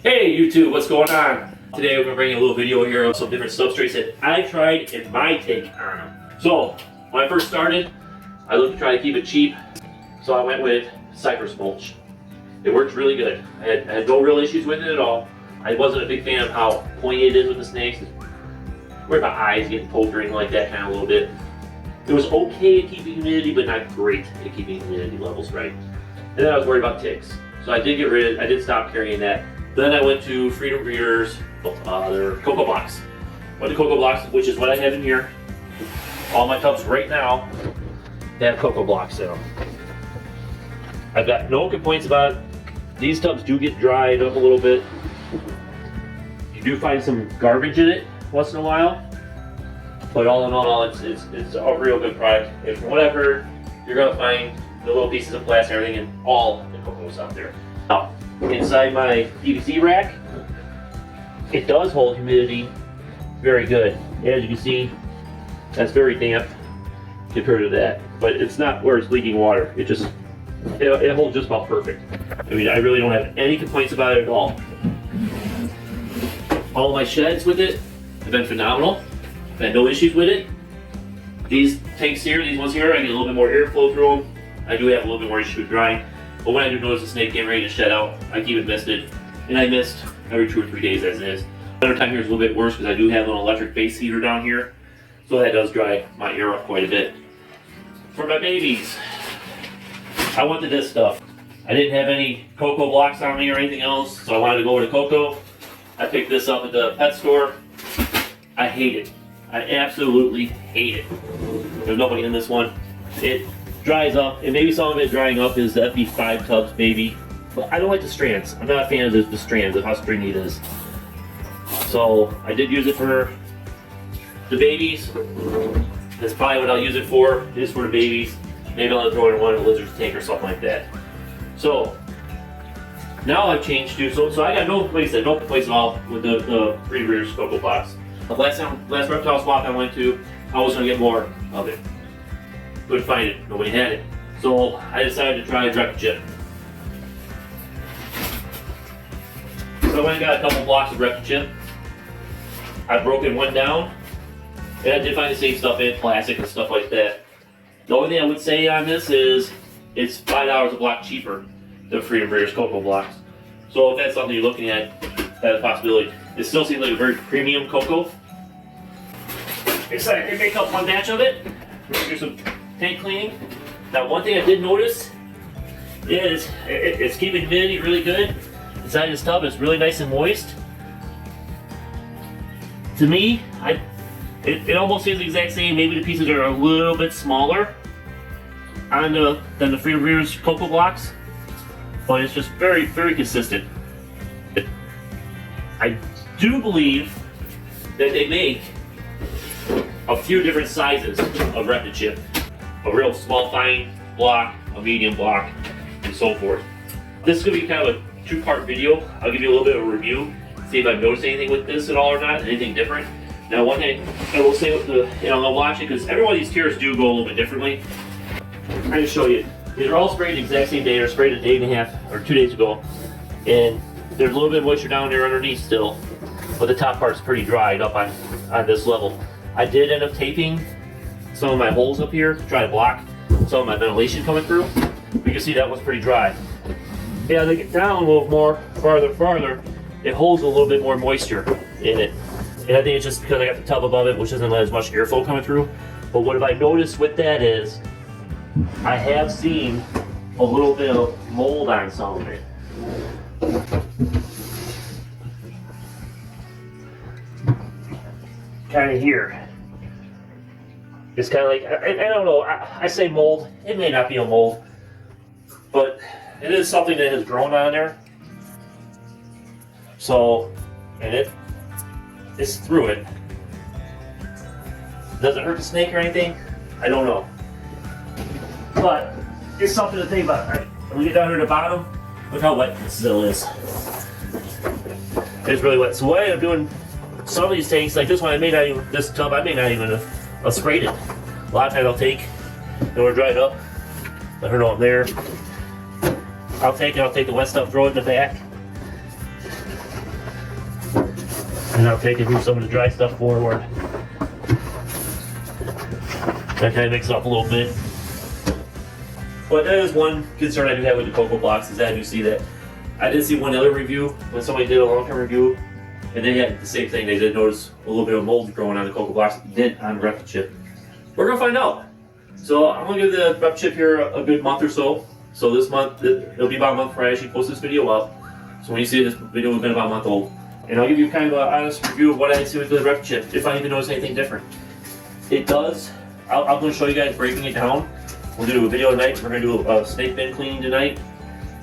Hey YouTube, what's going on? Today we're going to bring you a little video here of some different substrates that I tried and my take on them. So, when I first started, I looked to try to keep it cheap, so I went with cypress mulch. It works really good. I had no real issues with it at all. I wasn't a big fan of how pointy it is with the snakes. Where my eyes getting poked or anything like that kind of a little bit. It was okay at keeping humidity, but not great at keeping humidity levels right. And then I was worried about ticks. So I did stop carrying that. Then I went to Freedom Breeders, their Coco Blox. Went to Coco Blox, which is what I have in here. All my tubs right now, they have Coco Blox in them. I've got no complaints about it. These tubs do get dried up a little bit. You do find some garbage in it once in a while. But all in all, it's a real good product. If from what I've heard, you're gonna find the little pieces of plastic and everything in all the cocos out there. Now, inside my PVC rack, it does hold humidity very good. As you can see, that's very damp compared to that. But it's not where it's leaking water. It holds just about perfect. I mean, I really don't have any complaints about it at all. All my sheds with it have been phenomenal. I've had no issues with it. These tanks here, these ones here, I get a little bit more airflow through them. I do have a little bit more issue with drying. But when I do notice a snake getting ready to shed out, I keep it misted. And I mist every 2 or 3 days as is. Another time here is a little bit worse because I do have an electric base heater down here. So that does dry my air up quite a bit. For my babies, I wanted this stuff. I didn't have any Coco Blox on me or anything else, so I wanted to go over to Coco. I picked this up at the pet store. I hate it. I absolutely hate it. There's nobody in this one. It dries up, and maybe some of it drying up is the FB5 tubs, maybe. But I don't like the strands. I'm not a fan of the strands, of how stringy it is. So I did use it for the babies. That's probably what I'll use it for, is for the babies. Maybe I'll throw it in one of the lizard's tank or something like that. So now I've changed to, so I got no complaints at all with the Freedom Breeders Coco Blox. The last reptile swap I went to, I was going to get more of it. Couldn't find it. Nobody had it. So I decided to try Repti Chip. So I went and got a couple blocks of Repti Chip. I've broken one down. And I did find the same stuff in plastic and stuff like that. The only thing I would say on this is it's $5 a block cheaper than Freedom Breeders Coco Blox. So if that's something you're looking at, that's a possibility. It still seems like a very premium cocoa. Excited to make up one batch of it. We're gonna do some tank cleaning. Now, one thing I did notice is it's keeping humidity really good. Inside this tub is really nice and moist. To me, it almost seems the exact same. Maybe the pieces are a little bit smaller than the Freedom Breeders Coco Blox, but it's just very, very consistent. I do believe that they make a few different sizes of Repti Chip. A real small fine block, a medium block, and so forth. This is going to be kind of a 2-part video. I'll give you a little bit of a review, see if I've noticed anything with this at all or not, anything different. Now, one thing I will say with I'll watch it because every one of these tiers do go a little bit differently. I'm going to show you. These are all sprayed the exact same day. They're sprayed a day and a half or 2 days ago, and there's a little bit of moisture down there underneath still, but the top part's pretty dried up on this level. I did end up taping some of my holes up here to try to block some of my ventilation coming through. You can see that was pretty dry. Yeah, as I get down a little more, farther, it holds a little bit more moisture in it. And I think it's just because I got the tub above it, which doesn't let as much airflow coming through. But what have I noticed with that is, I have seen a little bit of mold on some of it. Kind of here. It's kind of like, I don't know, I say mold. It may not be a mold, but it is something that has grown on there. So, and it's through it. Does it hurt the snake or anything? I don't know. But it's something to think about. Right? When we get down here to the bottom, look how wet this still is. It's really wet. So what I end up doing, some of these tanks, like this one, this tub, I may not even have sprayed it. A lot of times I'll take, and we're dried up, let her know I'm there. I'll take the wet stuff, throw it in the back, And I'll take and move some of the dry stuff forward. That kind of mix it up a little bit. But that is one concern I do have with the Coco Blox, is that I do see that. I did see one other review when somebody did a long-term review, and they had the same thing. They did notice a little bit of mold growing on the Coco Blox, did on Repti Chip. We're gonna find out. So I'm gonna give the Repti Chip here a good month or so. So this month, it'll be about a month before I actually post this video up. So when you see this video, it's been about a month old. And I'll give you kind of an honest review of what I see with the Repti Chip, if I even notice anything different. It does, I'm gonna show you guys breaking it down. We'll do a video tonight. We're gonna do a snake bin cleaning tonight.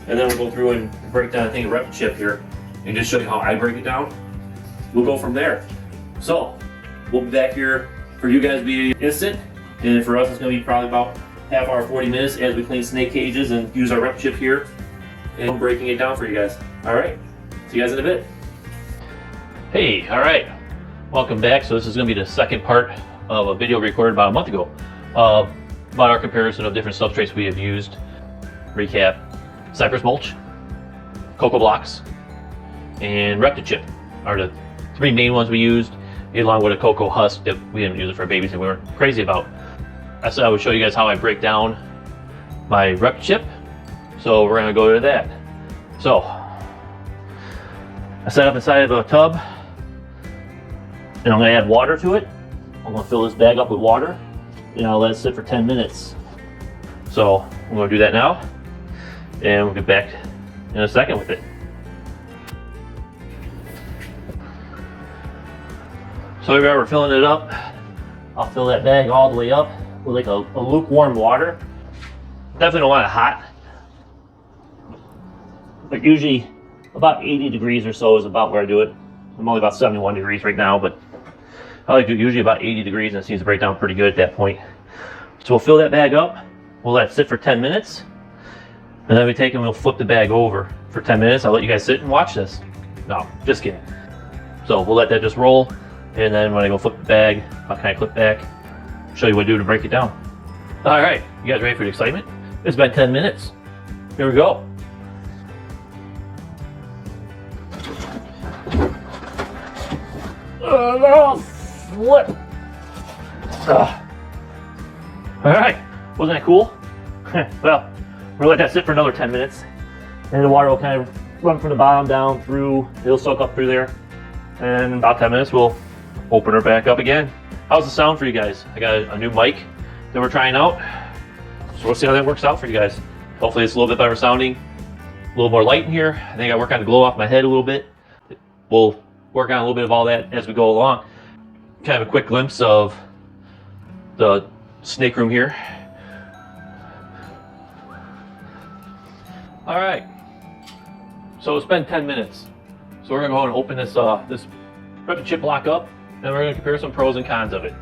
And then we'll go through and break down, I think, a Repti Chip here. And just show you how I break it down. We'll go from there. So, we'll be back here for you guys to be instant. And for us, it's gonna be probably about half hour, 40 minutes as we clean snake cages and use our Repti Chip here. And I'm breaking it down for you guys. All right, see you guys in a bit. Hey, all right, welcome back. So this is gonna be the second part of a video recorded about a month ago about our comparison of different substrates we have used. Recap: cypress mulch, Coco Blox, and Repti Chip are the three main ones we used, along with a cocoa husk that we didn't use it for babies that we weren't crazy about. I said I would show you guys how I break down my Repti Chip, so we're gonna go to that. So I set up inside of a tub, and I'm gonna add water to it. I'm gonna fill this bag up with water, and I'll let it sit for 10 minutes. So I'm gonna do that now, and we'll get back in a second with it. So here we are, we're filling it up. I'll fill that bag all the way up with like a lukewarm water. Definitely don't want it hot, but usually about 80 degrees or so is about where I do it. I'm only about 71 degrees right now, but I like to do usually about 80 degrees, and it seems to break down pretty good at that point. So we'll fill that bag up, we'll let it sit for 10 minutes, and then we take and we'll flip the bag over for 10 minutes. I'll let you guys sit and watch this. No, just kidding. So we'll let that just roll, and then when I go flip the bag, I'll kind of clip back, show you what to do to break it down. All right, you guys ready for the excitement? It's been 10 minutes. Here we go. No, flip. All right, wasn't that cool? Well, we'll let that sit for another 10 minutes, and the water will kind of run from the bottom down through. It'll soak up through there, and in about 10 minutes we'll open her back up again. How's the sound for you guys? I got a new mic that we're trying out, so we'll see how that works out for you guys. Hopefully it's a little bit better sounding, a little more light in here. I think I work on the glow off my head a little bit. We'll work on a little bit of all that as we go along. Kind of a quick glimpse of the snake room here. All right, so it's been 10 minutes. So we're gonna go ahead and open this this Repti Chip block up, and we're gonna compare some pros and cons of it.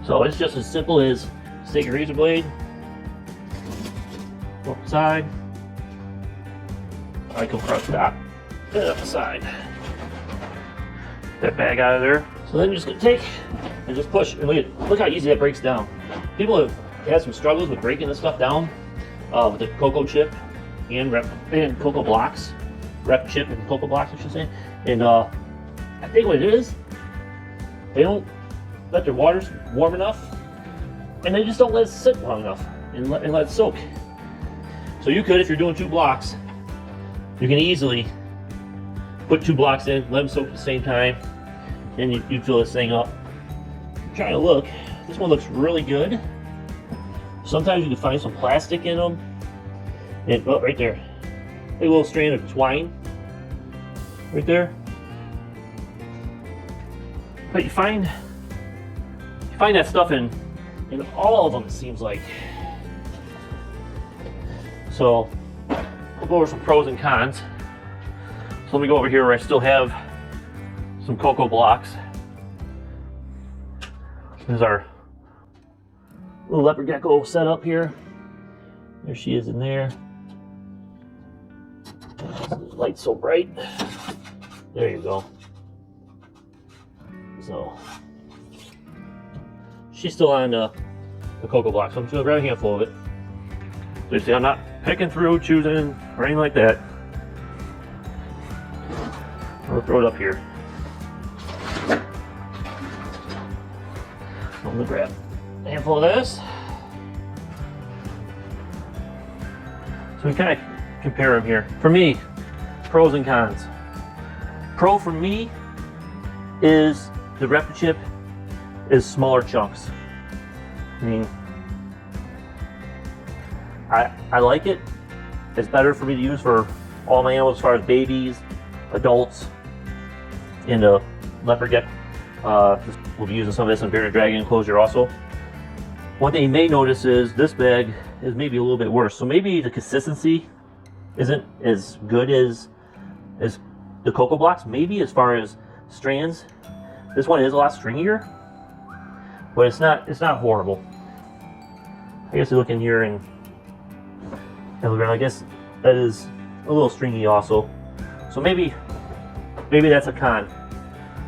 So it's just as simple as take a razor blade, go up the side, I come across the top, and up the side. That bag out of there. So then you're just gonna take and just push, and look how easy that breaks down. People have had some struggles with breaking this stuff down with the Coco Chip and Coco Blox. Repti Chip and Coco Blox, I should say. And I think what it is, they don't let their waters warm enough, and they just don't let it sit long enough and let it soak. So you could, if you're doing 2 blocks, you can easily put 2 blocks in, let them soak at the same time, and you fill this thing up. I'm trying to look. This one looks really good. Sometimes you can find some plastic in them. And oh, right there, a little strand of twine, right there. But you find that stuff in all of them, it seems like. So we'll go over some pros and cons. So let me go over here where I still have some Coco Blox. There's our little leopard gecko set up here. There she is in there. The light's so bright. There you go. So she's still on the Coco Blox, so I'm just gonna grab a handful of it. So you see, I'm not picking through, choosing, or anything like that. We'll throw it up here. I'm gonna grab a handful of this. So we kind of compare them here. For me, pros and cons. Pro for me is the Repti Chip is smaller chunks. I mean, I like it. It's better for me to use for all my animals as far as babies, adults, and a leopard gecko. We'll be using some of this in bearded dragon enclosure also. One thing you may notice is this bag is maybe a little bit worse. So maybe the consistency isn't as good as the Coco Blox. Maybe as far as strands, this one is a lot stringier, but it's not horrible. I guess you look in here and look around. I guess that is a little stringy also. So maybe that's a con.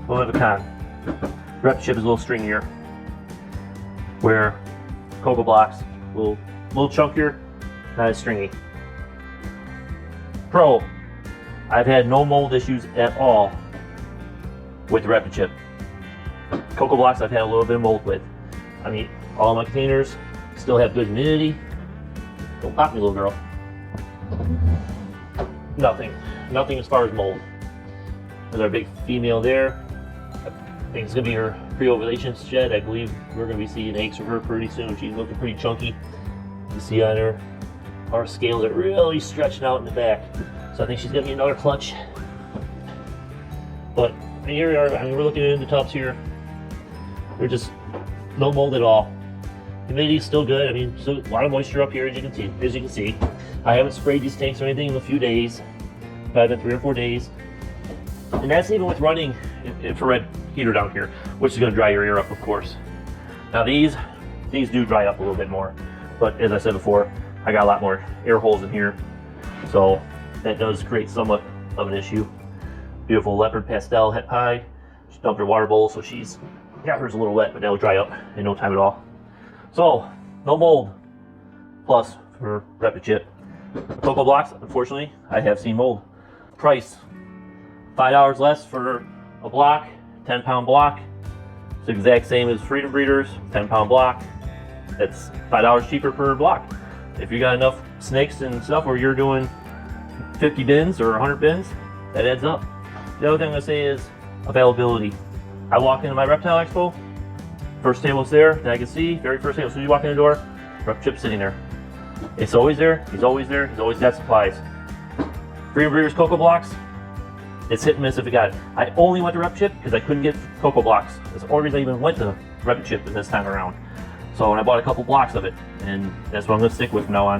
A little bit of a con. Repti Chip is a little stringier, where Coco Blox a little chunkier, not as stringy. Pro, I've had no mold issues at all with the Repti Chip. Coco Blox I've had a little bit of mold with. I mean, all my containers still have good humidity. Don't pop me, little girl. Nothing as far as mold. There's our big female there. I think it's gonna be her pre-ovulation shed. I believe we're gonna be seeing eggs from her pretty soon. She's looking pretty chunky. You see on her, our scales are really stretching out in the back. So I think she's gonna be another clutch. But here we are. I mean, we're looking in the tubs here. They're just no mold at all. Humidity's still good. I mean, still a lot of moisture up here, as you can see. I haven't sprayed these tanks or anything in a few days. Probably been 3 or 4 days. And that's even with running infrared heater down here, which is going to dry your ear up, of course. Now these do dry up a little bit more, but as I said before, I got a lot more air holes in here, so that does create somewhat of an issue. Beautiful leopard pastel het pie. She dumped her water bowl, so she's got hers a little wet, but that'll dry up in no time at all. So no mold plus for Repti Chip. Coco Blox, unfortunately, I have seen mold. Price, $5 less for a block, 10-pound block. It's the exact same as Freedom Breeders, 10-pound block. That's $5 cheaper per block. If you got enough snakes and stuff where you're doing 50 bins or 100 bins, that adds up. The other thing I'm gonna say is availability. I walk into my reptile expo, first table's there that I can see, very first table. As soon as you walk in the door, Repti Chip's sitting there. It's always there, he's always there, he's always got supplies. Freedom Breeders Coco Blox, it's hit and miss if you got it. I only went to Repti Chip because I couldn't get Coco Blox. That's the only reason I even went to Repti Chip this time around. So when I bought a couple blocks of it, and that's what I'm gonna stick with from now on.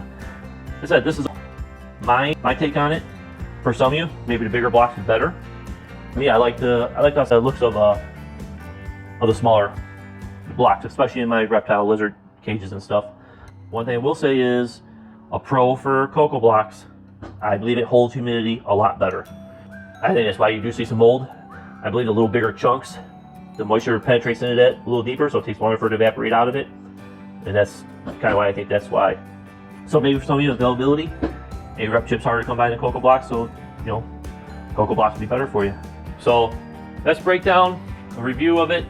Like I said, this is my take on it. For some of you, maybe the bigger blocks is better. Me, I like the looks of the smaller blocks, especially in my reptile lizard cages and stuff. One thing I will say is a pro for Coco Blox. I believe it holds humidity a lot better. I think that's why you do see some mold. I believe the little bigger chunks, the moisture penetrates into that a little deeper, so it takes longer for it to evaporate out of it. And that's kind of why I think that's why. So maybe for some of you, availability, maybe Repti Chip's harder to come by than Coco Blox, so you know, Coco Blox would be better for you. So let's break down a review of it.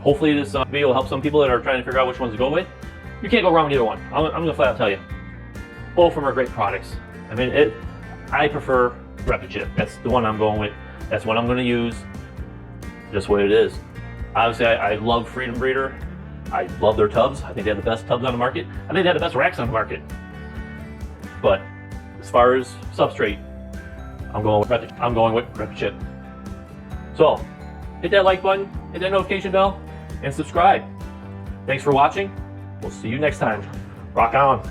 Hopefully this video will help some people that are trying to figure out which ones to go with. You can't go wrong with either one. I'm gonna flat out tell you. Both of them are great products. I mean, I prefer Repti Chip. That's the one I'm going with. That's what I'm gonna use. Just what it is. Obviously, I love Freedom Breeder. I love their tubs. I think they have the best tubs on the market. I think they have the best racks on the market. But as far as substrate, I'm going with Repti Chip. So hit that like button, hit that notification bell, and subscribe. Thanks for watching. We'll see you next time. Rock on.